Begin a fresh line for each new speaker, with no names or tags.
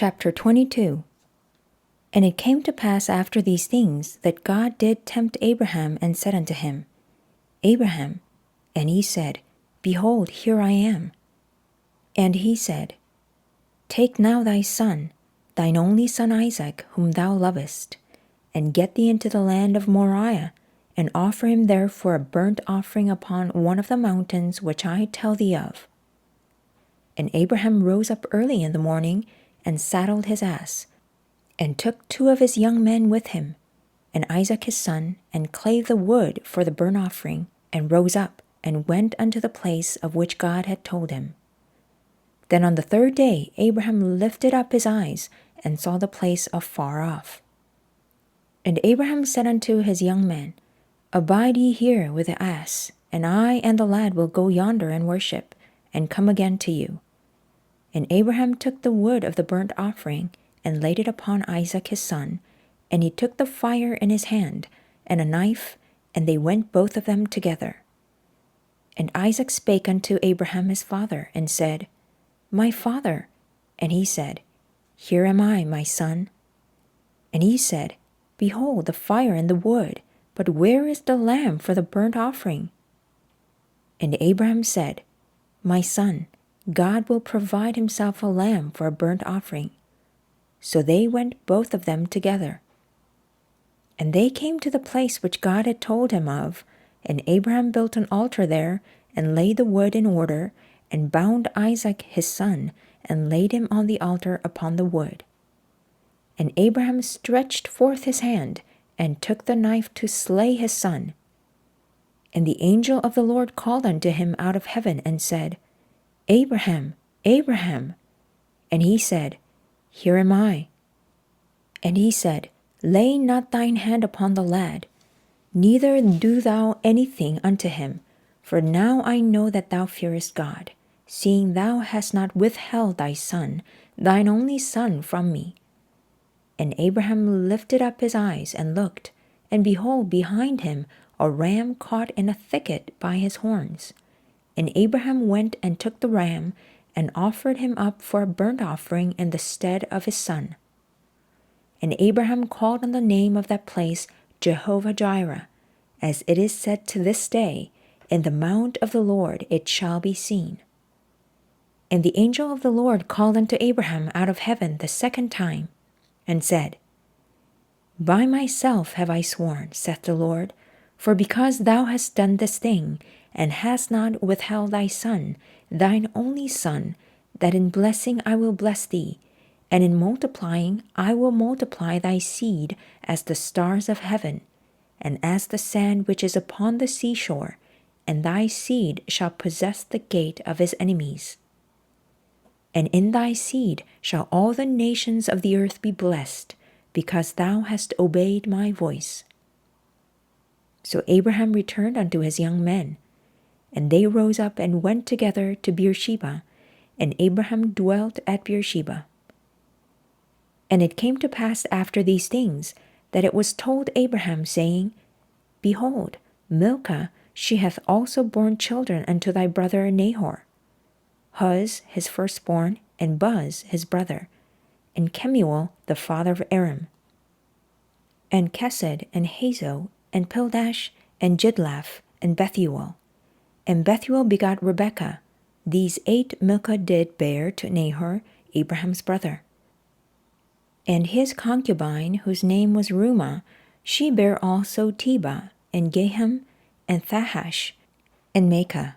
Chapter 22. And it came to pass after these things that God did tempt Abraham and said unto him, Abraham. And he said, Behold, here I am. And he said, Take now thy son, thine only son Isaac, whom thou lovest, and get thee into the land of Moriah, and offer him there for a burnt offering upon one of the mountains which I tell thee of. And Abraham rose up early in the morning, and saddled his ass, and took 2 of his young men with him, and Isaac his son, and clave the wood for the burnt offering, and rose up, and went unto the place of which God had told him. Then on the 3rd day Abraham lifted up his eyes, and saw the place afar off. And Abraham said unto his young men, Abide ye here with the ass, and I and the lad will go yonder and worship, and come again to you. And Abraham took the wood of the burnt offering, and laid it upon Isaac his son, and he took the fire in his hand, and a knife, and they went both of them together. And Isaac spake unto Abraham his father, and said, My father. And he said, Here am I, my son. And he said, Behold the fire and the wood, but where is the lamb for the burnt offering? And Abraham said, My son, God will provide himself a lamb for a burnt offering. So they went both of them together. And they came to the place which God had told him of, and Abraham built an altar there, and laid the wood in order, and bound Isaac his son, and laid him on the altar upon the wood. And Abraham stretched forth his hand, and took the knife to slay his son. And the angel of the Lord called unto him out of heaven, and said, Abraham, Abraham. And he said, Here am I. And he said, Lay not thine hand upon the lad, neither do thou anything unto him, for now I know that thou fearest God, seeing thou hast not withheld thy son, thine only son, from me. And Abraham lifted up his eyes and looked, and behold, behind him a ram caught in a thicket by his horns. And Abraham went and took the ram, and offered him up for a burnt offering in the stead of his son. And Abraham called on the name of that place Jehovah-Jireh, as it is said to this day, In the mount of the Lord it shall be seen. And the angel of the Lord called unto Abraham out of heaven the 2nd time, and said, By myself have I sworn, saith the Lord, for because thou hast done this thing, and hast not withheld thy son, thine only son, that in blessing I will bless thee, and in multiplying I will multiply thy seed as the stars of heaven, and as the sand which is upon the seashore, and thy seed shall possess the gate of his enemies. And in thy seed shall all the nations of the earth be blessed, because thou hast obeyed my voice. So Abraham returned unto his young men, and they rose up and went together to Beersheba, and Abraham dwelt at Beersheba. And it came to pass after these things, that it was told Abraham, saying, Behold, Milcah, she hath also borne children unto thy brother Nahor, Huz his firstborn, and Buz his brother, and Kemuel the father of Aram, and Kesed, and Hazo, and Pildash, and Jidlaph, and Bethuel. And Bethuel begot Rebekah. These 8 Milcah did bear to Nahor, Abraham's brother. And his concubine, whose name was Reumah, she bare also Tebah, and Gaham, and Thahash, and Maacah.